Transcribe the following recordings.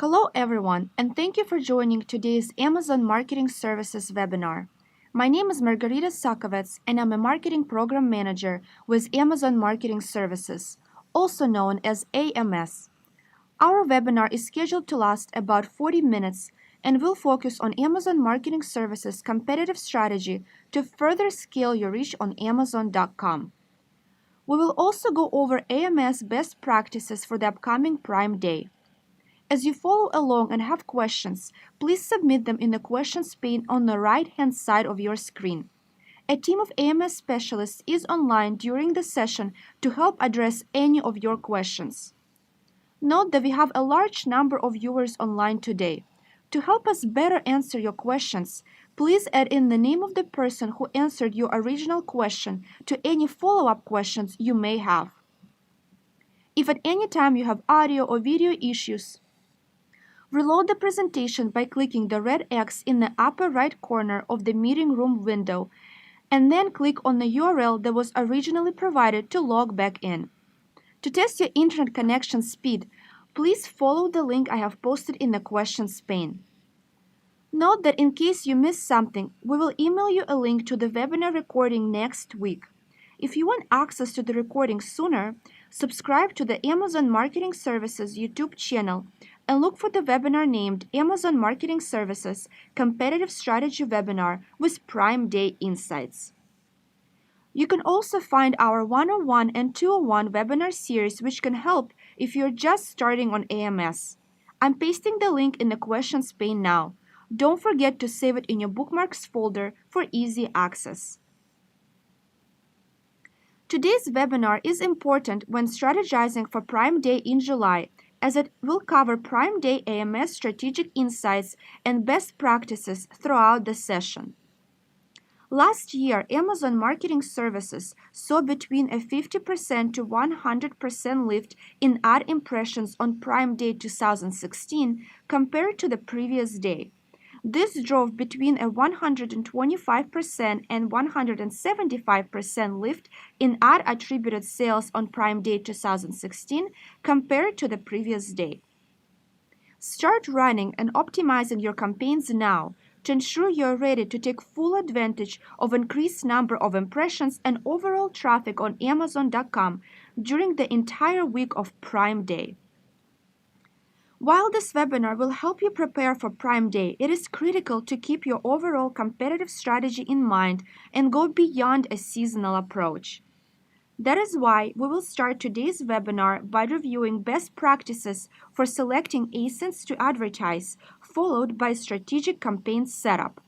Hello everyone, and thank you for joining today's Amazon Marketing Services webinar. My name is Margarita Sakovets, and I'm a Marketing Program Manager with Amazon Marketing Services, also known as AMS. Our webinar is scheduled to last about 40 minutes and will focus on Amazon Marketing Services competitive strategy to further scale your reach on Amazon.com. We will also go over AMS best practices for the upcoming Prime Day. As you follow along and have questions, please submit them in the questions pane on the right-hand side of your screen. A team of AMS specialists is online during the session to help address any of your questions. Note that we have a large number of viewers online today. To help us better answer your questions, please add in the name of the person who answered your original question to any follow-up questions you may have. If at any time you have audio or video issues, reload the presentation by clicking the red X in the upper right corner of the meeting room window, and then click on the URL that was originally provided to log back in. To test your internet connection speed, please follow the link I have posted in the questions pane. Note that in case you missed something, we will email you a link to the webinar recording next week. If you want access to the recording sooner, subscribe to the Amazon Marketing Services YouTube channel and look for the webinar named Amazon Marketing Services Competitive Strategy Webinar with Prime Day Insights. You can also find our 101 and 201 webinar series, which can help if you're just starting on AMS. I'm pasting the link in the questions pane now. Don't forget to save it in your bookmarks folder for easy access. Today's webinar is important when strategizing for Prime Day in July, as it will cover Prime Day AMS strategic insights and best practices throughout the session. Last year, Amazon Marketing Services saw between a 50% to 100% lift in ad impressions on Prime Day 2016 compared to the previous day. This drove between a 125% and 175% lift in ad attributed sales on Prime Day 2016 compared to the previous day. Start running and optimizing your campaigns now to ensure you're ready to take full advantage of increased number of impressions and overall traffic on Amazon.com during the entire week of Prime Day. While this webinar will help you prepare for Prime Day, it is critical to keep your overall competitive strategy in mind and go beyond a seasonal approach. That is why we will start today's webinar by reviewing best practices for selecting ASINs to advertise, followed by strategic campaign setup.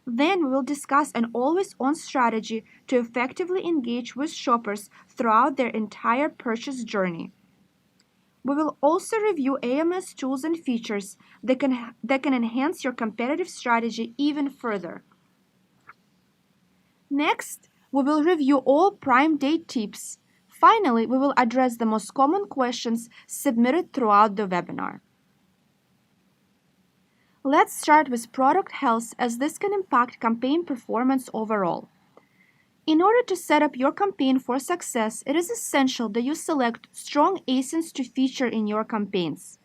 Then we will discuss an always-on strategy to effectively engage with shoppers throughout their entire purchase journey. We will also review AMS tools and features that can enhance your competitive strategy even further. Next, we will review all Prime Day tips. Finally, we will address the most common questions submitted throughout the webinar. Let's start with product health, as this can impact campaign performance overall. In order to set up your campaign for success, it is essential that you select strong ASINs to feature in your campaigns.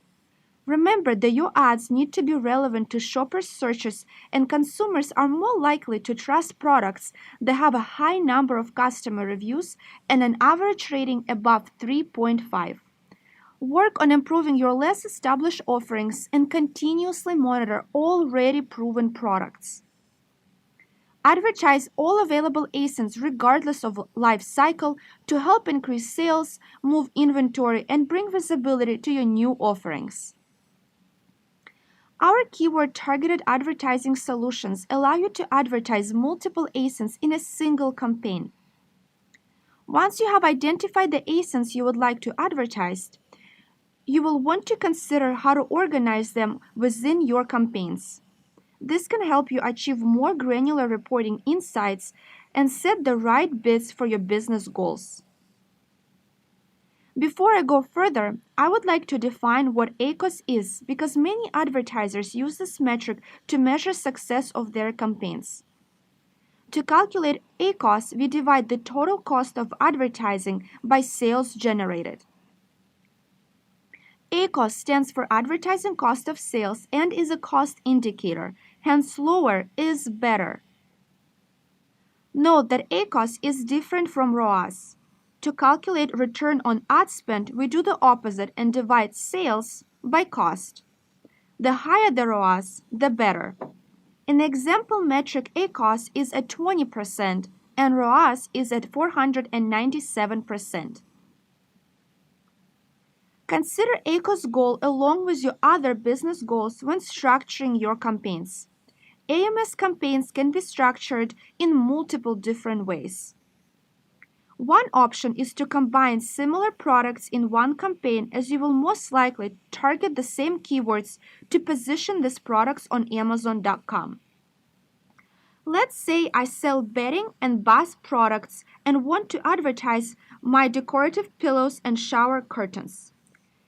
Remember that your ads need to be relevant to shoppers' searches, and consumers are more likely to trust products that have a high number of customer reviews and an average rating above 3.5. Work on improving your less established offerings and continuously monitor already proven products. Advertise all available ASINs regardless of life cycle to help increase sales, move inventory, and bring visibility to your new offerings. Our keyword-targeted advertising solutions allow you to advertise multiple ASINs in a single campaign. Once you have identified the ASINs you would like to advertise, you will want to consider how to organize them within your campaigns. This can help you achieve more granular reporting insights and set the right bids for your business goals. Before I go further, I would like to define what ACoS is, because many advertisers use this metric to measure success of their campaigns. To calculate ACoS, we divide the total cost of advertising by sales generated. ACoS stands for Advertising Cost of Sales and is a cost indicator, hence lower is better. Note that ACoS is different from ROAS. To calculate return on ad spend, we do the opposite and divide sales by cost. The higher the ROAS, the better. In the example metric, ACoS is at 20% and ROAS is at 497%. Consider ACoS goal along with your other business goals when structuring your campaigns. AMS campaigns can be structured in multiple different ways. One option is to combine similar products in one campaign, as you will most likely target the same keywords to position these products on Amazon.com. Let's say I sell bedding and bath products and want to advertise my decorative pillows and shower curtains.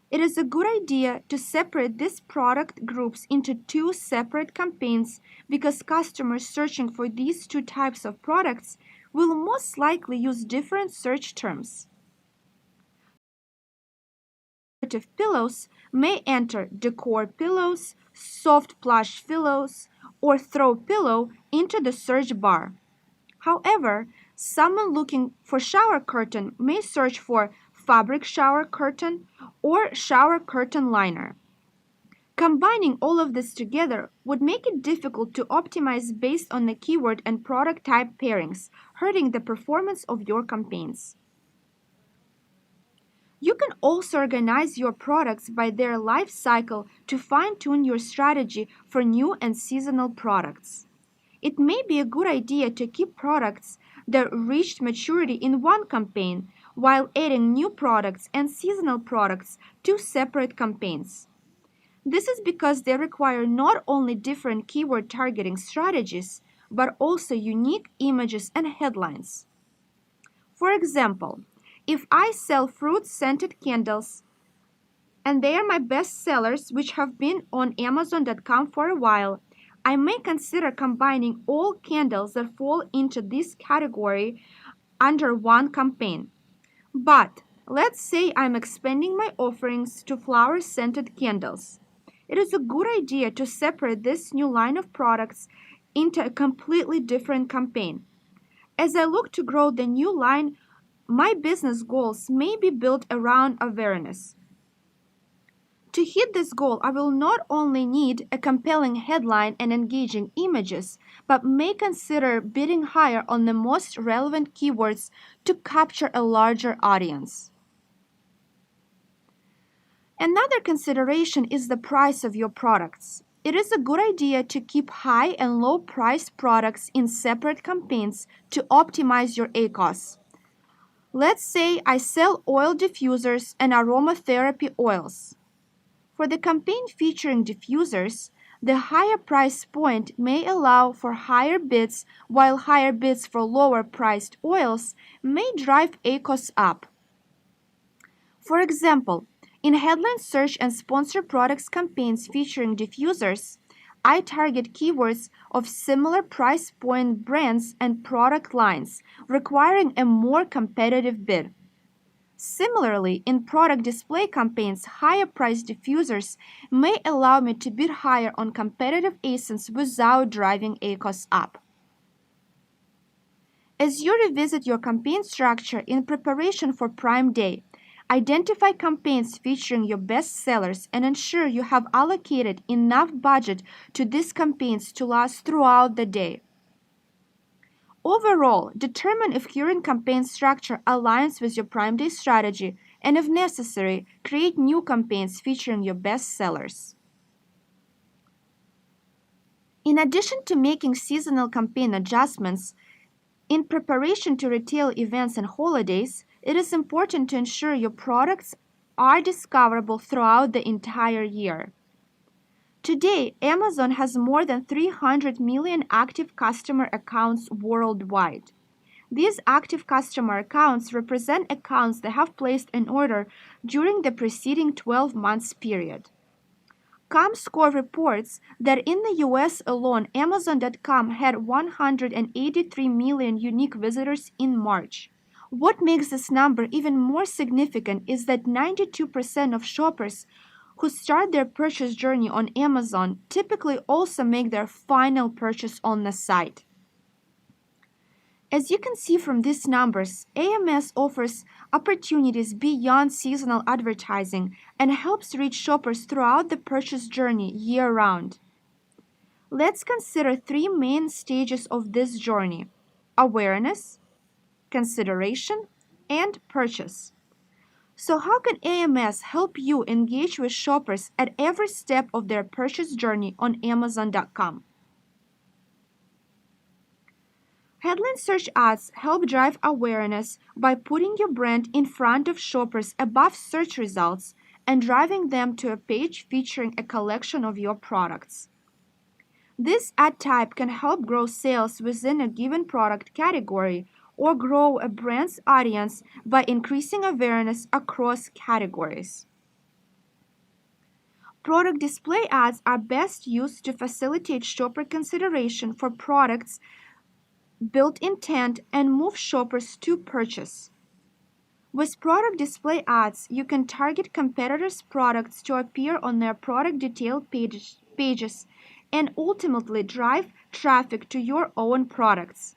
It is a good idea to separate these product groups into two separate campaigns because customers searching for these two types of products will most likely use different search terms. Decorative pillows may enter decor pillows, soft plush pillows, or throw pillow into the search bar. However, someone looking for shower curtain may search for fabric shower curtain or shower curtain liner. Combining all of this together would make it difficult to optimize based on the keyword and product type pairings, hurting the performance of your campaigns. You can also organize your products by their life cycle to fine-tune your strategy for new and seasonal products. It may be a good idea to keep products that reached maturity in one campaign while adding new products and seasonal products to separate campaigns. This is because they require not only different keyword targeting strategies, but also unique images and headlines. For example, if I sell fruit-scented candles and they are my best sellers which have been on Amazon.com for a while, I may consider combining all candles that fall into this category under one campaign. But let's say I'm expanding my offerings to flower-scented candles. It is a good idea to separate this new line of products into a completely different campaign. As I look to grow the new line, my business goals may be built around awareness. To hit this goal, I will not only need a compelling headline and engaging images, but may consider bidding higher on the most relevant keywords to capture a larger audience. Another consideration is the price of your products. It is a good idea to keep high and low priced products in separate campaigns to optimize your ACoS. Let's say I sell oil diffusers and aromatherapy oils. For the campaign featuring diffusers, the higher price point may allow for higher bids, while higher bids for lower priced oils may drive ACoS up. For example, in headline search and sponsored products campaigns featuring diffusers, I target keywords of similar price point brands and product lines, requiring a more competitive bid. Similarly, in product display campaigns, higher priced diffusers may allow me to bid higher on competitive ASINs without driving ACoS up. As you revisit your campaign structure in preparation for Prime Day, identify campaigns featuring your best sellers and ensure you have allocated enough budget to these campaigns to last throughout the day. Overall, determine if current campaign structure aligns with your Prime Day strategy and, if necessary, create new campaigns featuring your best sellers. In addition to making seasonal campaign adjustments, in preparation to retail events and holidays, it is important to ensure your products are discoverable throughout the entire year. Today, Amazon has more than 300 million active customer accounts worldwide. These active customer accounts represent accounts that have placed an order during the preceding 12 months period. ComScore reports that in the US alone, Amazon.com had 183 million unique visitors in March. What makes this number even more significant is that 92% of shoppers who start their purchase journey on Amazon typically also make their final purchase on the site. As you can see from these numbers, AMS offers opportunities beyond seasonal advertising and helps reach shoppers throughout the purchase journey year-round. Let's consider three main stages of this journey: awareness, consideration, and purchase. So how can AMS help you engage with shoppers at every step of their purchase journey on Amazon.com? Headline search ads help drive awareness by putting your brand in front of shoppers above search results and driving them to a page featuring a collection of your products. This ad type can help grow sales within a given product category or grow a brand's audience by increasing awareness across categories. Product display ads are best used to facilitate shopper consideration for products, build intent, and move shoppers to purchase. With product display ads, you can target competitors' products to appear on their product detail pages and ultimately drive traffic to your own products.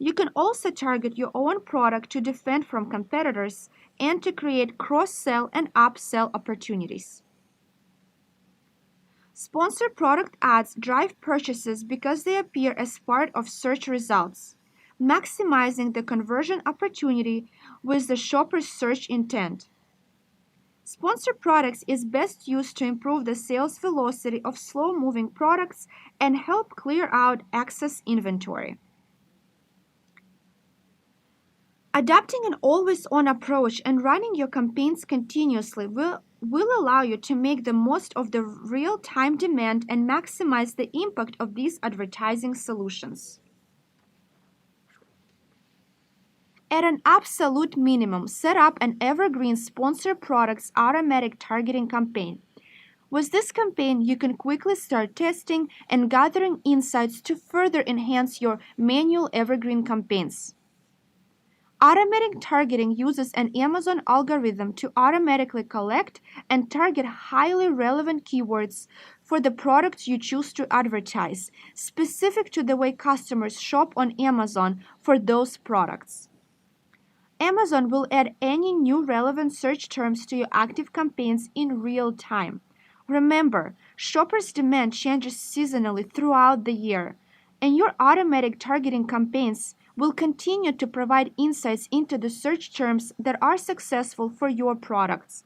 You can also target your own product to defend from competitors and to create cross-sell and upsell opportunities. Sponsored product ads drive purchases because they appear as part of search results, maximizing the conversion opportunity with the shopper's search intent. Sponsored products is best used to improve the sales velocity of slow-moving products and help clear out excess inventory. Adopting an always-on approach and running your campaigns continuously will allow you to make the most of the real-time demand and maximize the impact of these advertising solutions. At an absolute minimum, set up an evergreen sponsored products automatic targeting campaign. With this campaign, you can quickly start testing and gathering insights to further enhance your manual evergreen campaigns. Automatic targeting uses an Amazon algorithm to automatically collect and target highly relevant keywords for the products you choose to advertise, specific to the way customers shop on Amazon for those products. Amazon will add any new relevant search terms to your active campaigns in real time. Remember, shoppers' demand changes seasonally throughout the year, and your automatic targeting campaigns will continue to provide insights into the search terms that are successful for your products.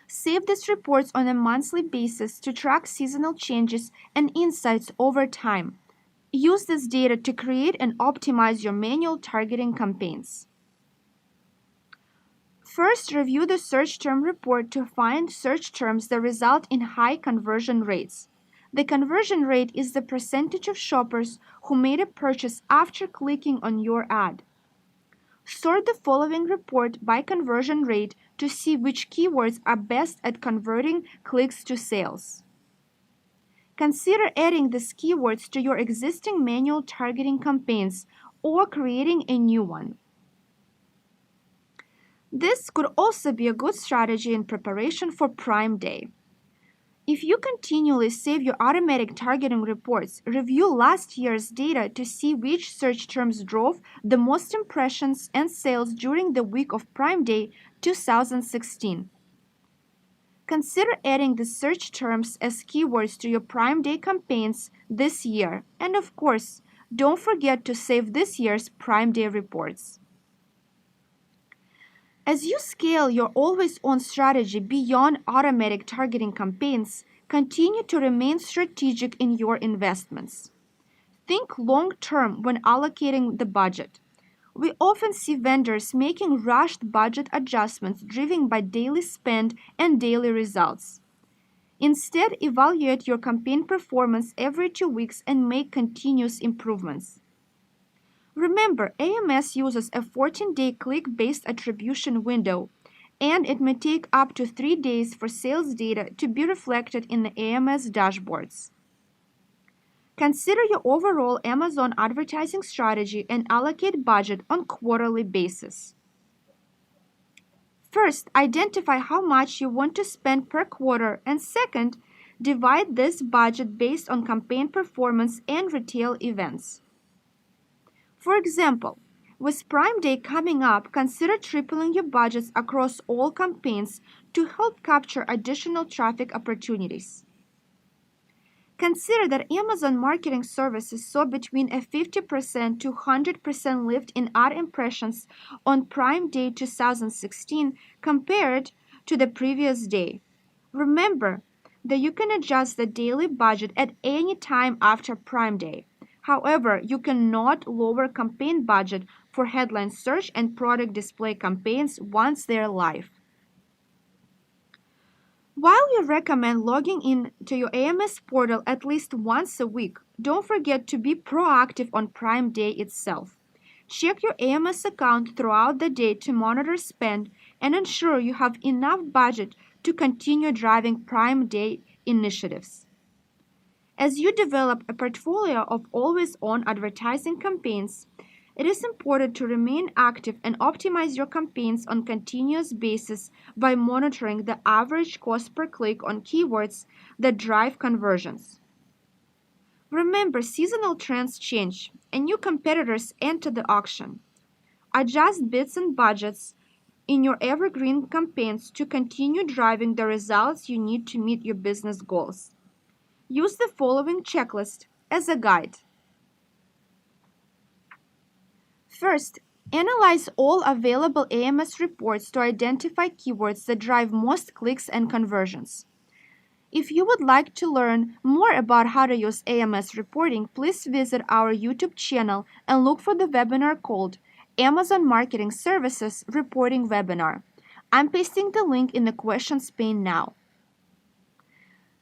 Save these reports on a monthly basis to track seasonal changes and insights over time. Use this data to create and optimize your manual targeting campaigns. First, review the search term report to find search terms that result in high conversion rates. The conversion rate is the percentage of shoppers who made a purchase after clicking on your ad. Sort the following report by conversion rate to see which keywords are best at converting clicks to sales. Consider adding these keywords to your existing manual targeting campaigns or creating a new one. This could also be a good strategy in preparation for Prime Day. If you continually save your automatic targeting reports, review last year's data to see which search terms drove the most impressions and sales during the week of Prime Day 2016. Consider adding the search terms as keywords to your Prime Day campaigns this year, and of course, don't forget to save this year's Prime Day reports. As you scale your always-on strategy beyond automatic targeting campaigns, continue to remain strategic in your investments. Think long-term when allocating the budget. We often see vendors making rushed budget adjustments driven by daily spend and daily results. Instead, evaluate your campaign performance every 2 weeks and make continuous improvements. Remember, AMS uses a 14-day click-based attribution window, and it may take up to 3 days for sales data to be reflected in the AMS dashboards. Consider your overall Amazon advertising strategy and allocate budget on a quarterly basis. First, identify how much you want to spend per quarter, and second, divide this budget based on campaign performance and retail events. For example, with Prime Day coming up, consider tripling your budgets across all campaigns to help capture additional traffic opportunities. Consider that Amazon Marketing Services saw between a 50% to 100% lift in ad impressions on Prime Day 2016 compared to the previous day. Remember that you can adjust the daily budget at any time after Prime Day. However, you cannot lower campaign budget for headline search and product display campaigns once they're live. While we recommend logging in to your AMS portal at least once a week, don't forget to be proactive on Prime Day itself. Check your AMS account throughout the day to monitor spend and ensure you have enough budget to continue driving Prime Day initiatives. As you develop a portfolio of always-on advertising campaigns, it is important to remain active and optimize your campaigns on a continuous basis by monitoring the average cost per click on keywords that drive conversions. Remember, seasonal trends change and new competitors enter the auction. Adjust bids and budgets in your evergreen campaigns to continue driving the results you need to meet your business goals. Use the following checklist as a guide. First, analyze all available AMS reports to identify keywords that drive most clicks and conversions. If you would like to learn more about how to use AMS reporting, please visit our YouTube channel and look for the webinar called Amazon Marketing Services Reporting Webinar. I'm pasting the link in the questions pane now.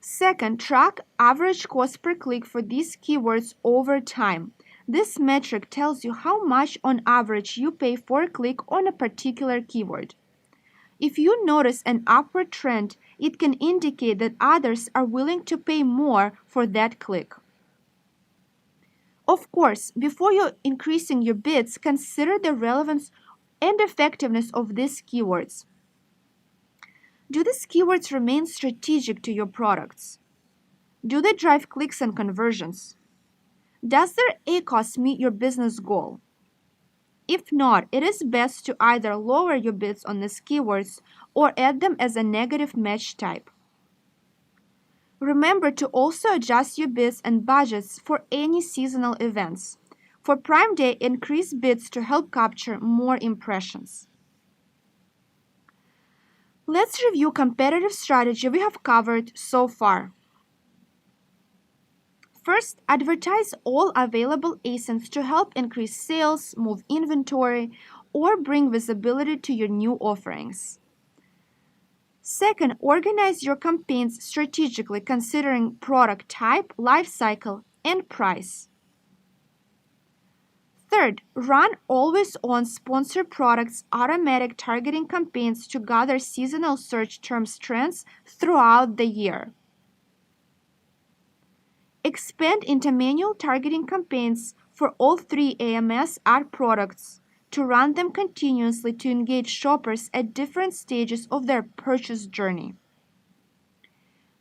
Second, track average cost per click for these keywords over time. This metric tells you how much on average you pay for a click on a particular keyword. If you notice an upward trend, it can indicate that others are willing to pay more for that click. Of course, before you're increasing your bids, consider the relevance and effectiveness of these keywords. Do these keywords remain strategic to your products? Do they drive clicks and conversions? Does their ACoS meet your business goal? If not, it is best to either lower your bids on these keywords or add them as a negative match type. Remember to also adjust your bids and budgets for any seasonal events. For Prime Day, increase bids to help capture more impressions. Let's review competitive strategy we have covered so far. First, advertise all available ASINs to help increase sales, move inventory, or bring visibility to your new offerings. Second, organize your campaigns strategically considering product type, life cycle, and price. Third, run always-on sponsored products automatic targeting campaigns to gather seasonal search terms trends throughout the year. Expand into manual targeting campaigns for all three AMS ad products to run them continuously to engage shoppers at different stages of their purchase journey.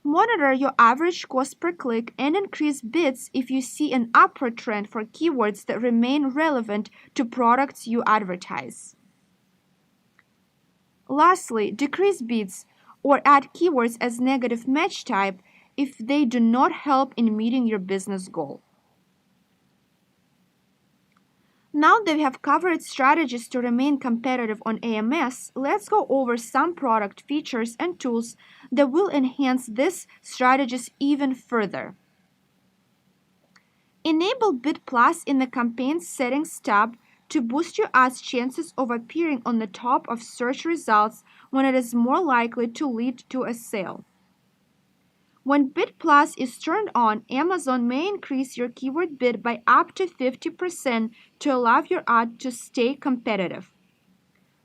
Monitor your average cost per click and increase bids if you see an upward trend for keywords that remain relevant to products you advertise. Lastly, decrease bids or add keywords as negative match type if they do not help in meeting your business goal. Now that we have covered strategies to remain competitive on AMS, let's go over some product features and tools that will enhance these strategies even further. Enable Bid Plus in the Campaign Settings tab to boost your ad's chances of appearing on the top of search results when it is more likely to lead to a sale. When Bid Plus is turned on, Amazon may increase your keyword bid by up to 50% to allow your ad to stay competitive.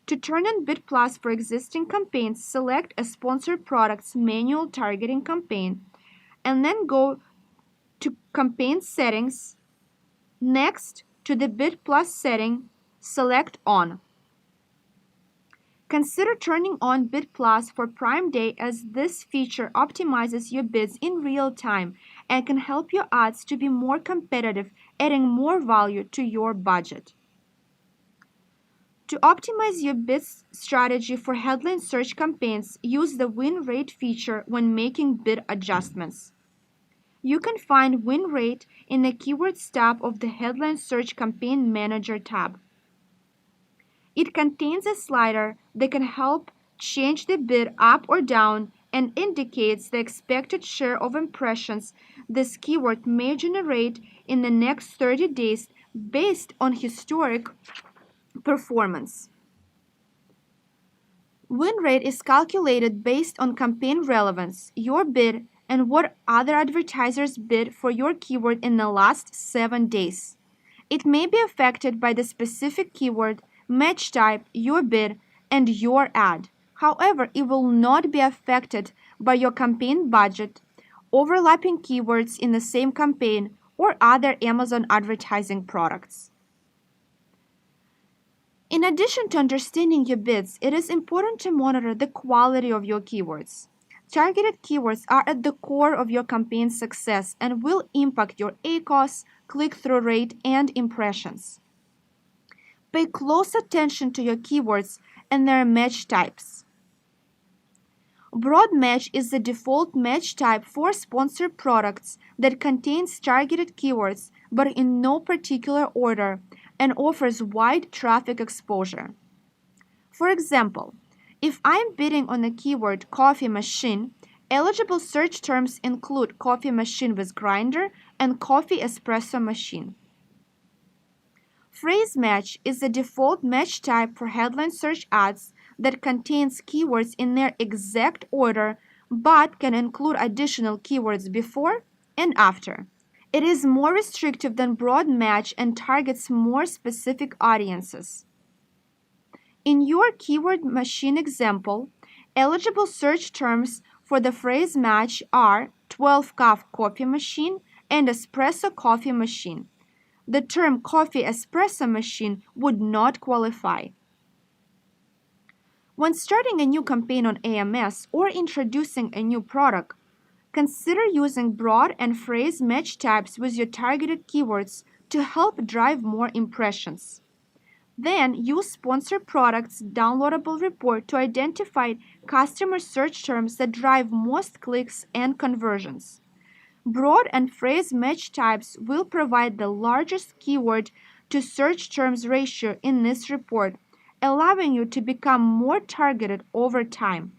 To turn on Bid Plus for existing campaigns, select a Sponsored Products manual targeting campaign and then go to Campaign Settings. Next, to the Bid Plus setting, select On. Consider turning on Bid Plus for Prime Day, as this feature optimizes your bids in real time and can help your ads to be more competitive, adding more value to your budget. To optimize your bids strategy for headline search campaigns, use the win rate feature when making bid adjustments. You can find win rate in the Keywords tab of the Headline Search Campaign Manager tab. It contains a slider that can help change the bid up or down and indicates the expected share of impressions this keyword may generate in the next 30 days based on historic performance. Win rate is calculated based on campaign relevance, your bid, and what other advertisers bid for your keyword in the last 7 days. It may be affected by the specific keyword, match type, your bid, and your ad. However, it will not be affected by your campaign budget, overlapping keywords in the same campaign, or other Amazon advertising products. In addition to understanding your bids, it is important to monitor the quality of your keywords. Targeted keywords are at the core of your campaign's success and will impact your ACoS, click-through rate, and impressions. Pay close attention to your keywords and their match types. Broad match is the default match type for sponsored products that contains targeted keywords but in no particular order and offers wide traffic exposure. For example, if I'm bidding on the keyword coffee machine, eligible search terms include coffee machine with grinder and coffee espresso machine. Phrase match is the default match type for headline search ads that contains keywords in their exact order but can include additional keywords before and after. It is more restrictive than broad match and targets more specific audiences. In your keyword machine example, eligible search terms for the phrase match are 12-cup coffee machine and espresso coffee machine. The term coffee espresso machine would not qualify. When starting a new campaign on AMS or introducing a new product, consider using broad and phrase match types with your targeted keywords to help drive more impressions. Then use Sponsored Products downloadable report to identify customer search terms that drive most clicks and conversions. Broad and phrase match types will provide the largest keyword to search terms ratio in this report, allowing you to become more targeted over time.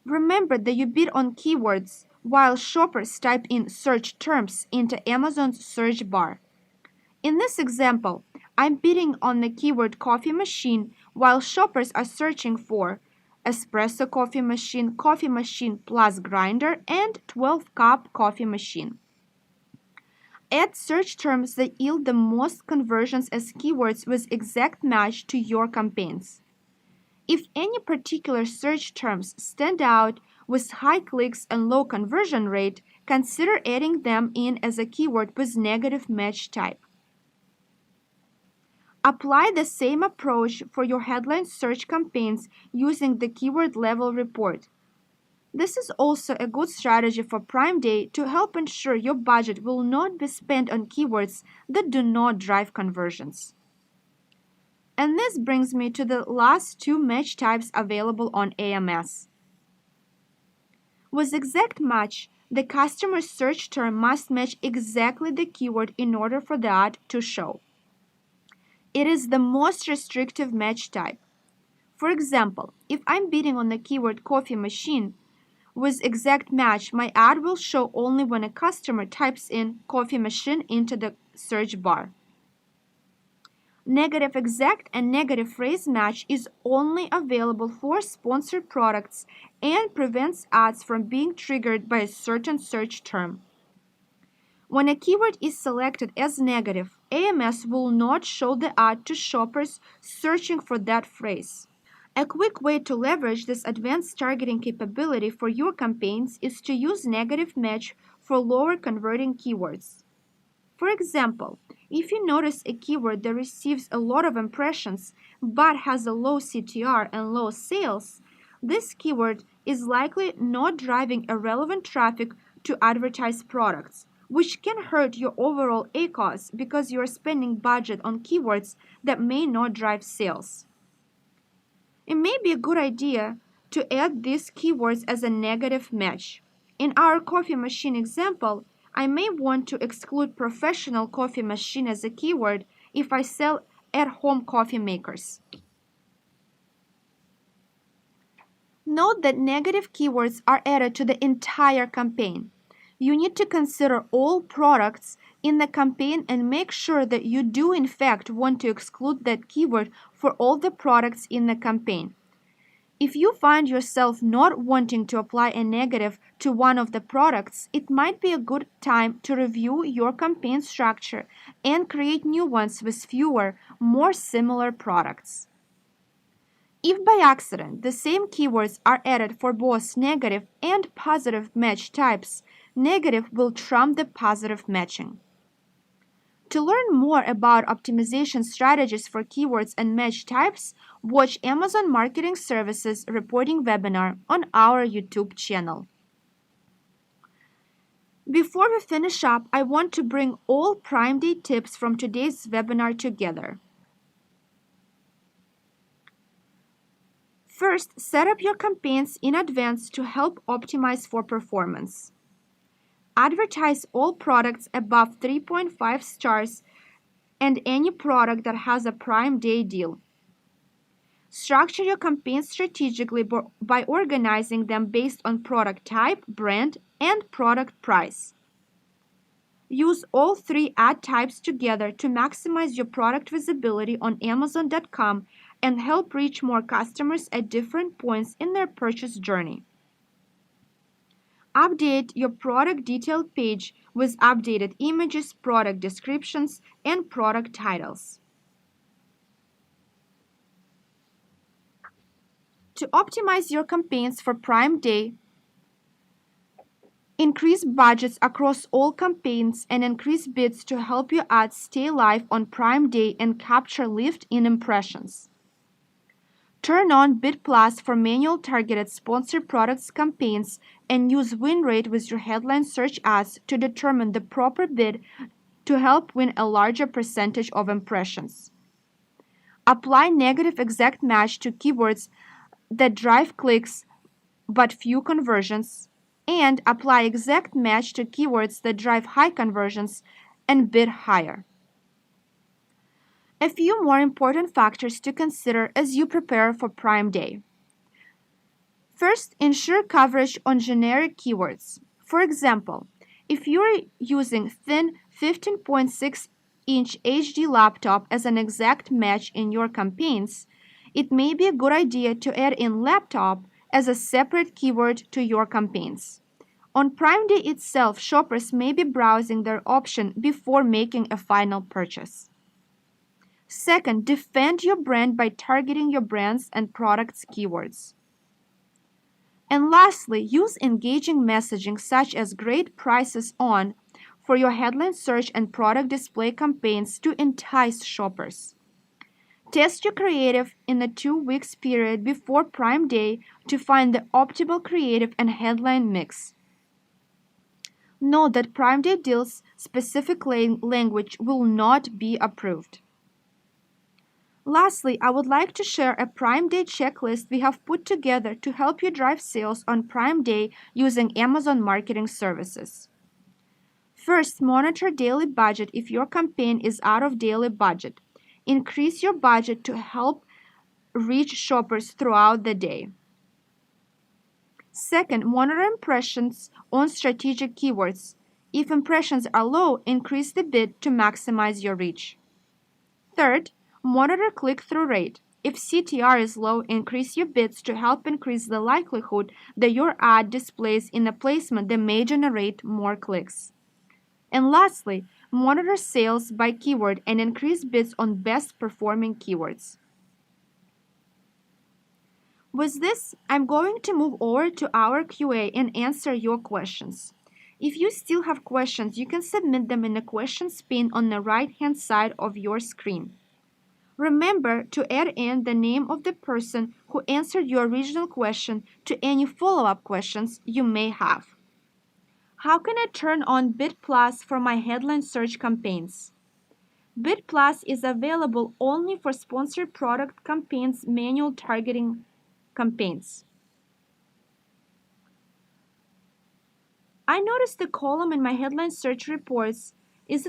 Remember that you bid on keywords while shoppers type in search terms into Amazon's search bar. In this example, I'm bidding on the keyword coffee machine while shoppers are searching for espresso coffee machine plus grinder, and 12-cup coffee machine. Add search terms that yield the most conversions as keywords with exact match to your campaigns. If any particular search terms stand out with high clicks and low conversion rate, consider adding them in as a keyword with negative match type. Apply the same approach for your headline search campaigns using the keyword level report. This is also a good strategy for Prime Day to help ensure your budget will not be spent on keywords that do not drive conversions. And this brings me to the last two match types available on AMS. With exact match, the customer search term must match exactly the keyword in order for the ad to show. It is the most restrictive match type. For example, if I'm bidding on the keyword coffee machine, with exact match, my ad will show only when a customer types in coffee machine into the search bar. Negative exact and negative phrase match is only available for sponsored products and prevents ads from being triggered by a certain search term. When a keyword is selected as negative, AMS will not show the ad to shoppers searching for that phrase. A quick way to leverage this advanced targeting capability for your campaigns is to use negative match for lower converting keywords. For example, If you notice a keyword that receives a lot of impressions but has a low CTR and low sales, this keyword is likely not driving irrelevant traffic to advertised products, which can hurt your overall ACoS because you are spending budget on keywords that may not drive sales. It may be a good idea to add these keywords as a negative match. In our coffee machine example, I may want to exclude professional coffee machine as a keyword if I sell at-home coffee makers. Note that negative keywords are added to the entire campaign. You need to consider all products in the campaign and make sure that you do in fact want to exclude that keyword for all the products in the campaign. If you find yourself not wanting to apply a negative to one of the products, it might be a good time to review your campaign structure and create new ones with fewer, more similar products. If by accident the same keywords are added for both negative and positive match types, negative will trump the positive matching. To learn more about optimization strategies for keywords and match types, watch Amazon Marketing Services reporting webinar on our YouTube channel. Before we finish up, I want to bring all Prime Day tips from today's webinar together. First, set up your campaigns in advance to help optimize for performance. Advertise all products above 3.5 stars and any product that has a Prime Day deal. Structure your campaigns strategically by organizing them based on product type, brand, and product price. Use all three ad types together to maximize your product visibility on Amazon.com and help reach more customers at different points in their purchase journey. Update your product detail page with updated images, product descriptions, and product titles. To optimize your campaigns for Prime Day, increase budgets across all campaigns and increase bids to help your ads stay live on Prime Day and capture lift in impressions. Turn on Bid Plus for manual targeted sponsored products campaigns and use win rate with your headline search ads to determine the proper bid to help win a larger percentage of impressions. Apply negative exact match to keywords that drive clicks but few conversions, and apply exact match to keywords that drive high conversions and bid higher. A few more important factors to consider as you prepare for Prime Day. First, ensure coverage on generic keywords. For example, if you're using thin 15.6-inch HD laptop as an exact match in your campaigns, it may be a good idea to add in laptop as a separate keyword to your campaigns. On Prime Day itself, shoppers may be browsing their option before making a final purchase. Second, defend your brand by targeting your brand's and product's keywords. And lastly, use engaging messaging such as great prices on for your headline search and product display campaigns to entice shoppers. Test your creative in the 2 weeks period before Prime Day to find the optimal creative and headline mix. Note that Prime Day deals specific language will not be approved. Lastly, I would like to share a Prime Day checklist we have put together to help you drive sales on Prime Day using Amazon Marketing Services. First, monitor daily budget if your campaign is out of daily budget. Increase your budget to help reach shoppers throughout the day. Second, monitor impressions on strategic keywords. If impressions are low, increase the bid to maximize your reach. Third, monitor click-through rate. If CTR is low, increase your bids to help increase the likelihood that your ad displays in a placement that may generate more clicks. And lastly, monitor sales by keyword and increase bids on best performing keywords. With this, I'm going to move over to our QA and answer your questions. If you still have questions, you can submit them in the questions pane on the right-hand side of your screen. Remember to add in the name of the person who answered your original question to any follow-up questions you may have. How can I turn on Bid Plus for my headline search campaigns? Bid Plus is available only for sponsored product campaigns, manual targeting campaigns. I noticed the column in my headline search reports. It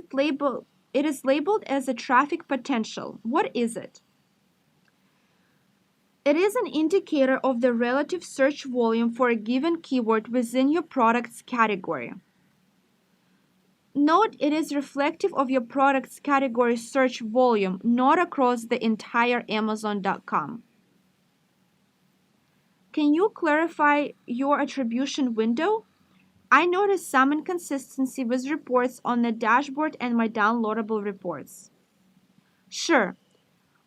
is labeled as a traffic potential. What is it? It is an indicator of the relative search volume for a given keyword within your product's category. Note it is reflective of your product's category search volume, not across the entire Amazon.com. Can you clarify your attribution window? I noticed some inconsistency with reports on the dashboard and my downloadable reports. Sure,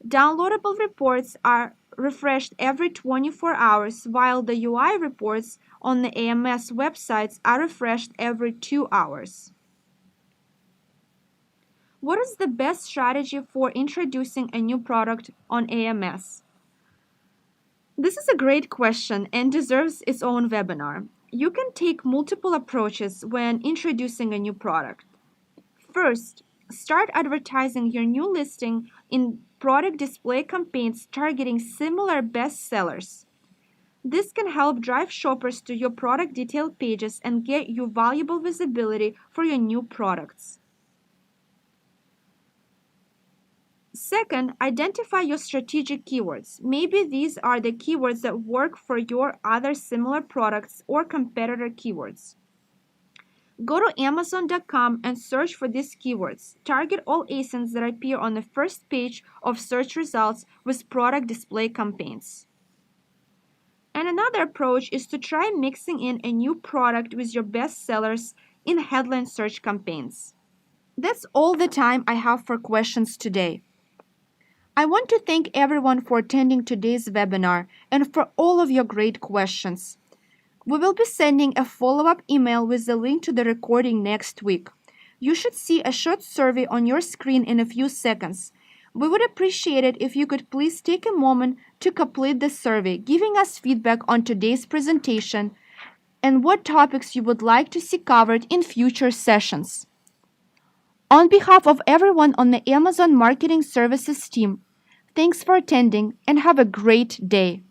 downloadable reports are refreshed every 24 hours, while the UI reports on the AMS websites are refreshed every 2 hours. What is the best strategy for introducing a new product on AMS? This is a great question and deserves its own webinar. You can take multiple approaches when introducing a new product. First, start advertising your new listing in product display campaigns targeting similar bestsellers. This can help drive shoppers to your product detail pages and get you valuable visibility for your new products. Second, identify your strategic keywords. Maybe these are the keywords that work for your other similar products or competitor keywords. Go to Amazon.com and search for these keywords. Target all ASINs that appear on the first page of search results with product display campaigns. And another approach is to try mixing in a new product with your best sellers in headline search campaigns. That's all the time I have for questions today. I want to thank everyone for attending today's webinar and for all of your great questions. We will be sending a follow-up email with the link to the recording next week. You should see a short survey on your screen in a few seconds. We would appreciate it if you could please take a moment to complete the survey, giving us feedback on today's presentation and what topics you would like to see covered in future sessions. On behalf of everyone on the Amazon Marketing Services team, thanks for attending and have a great day.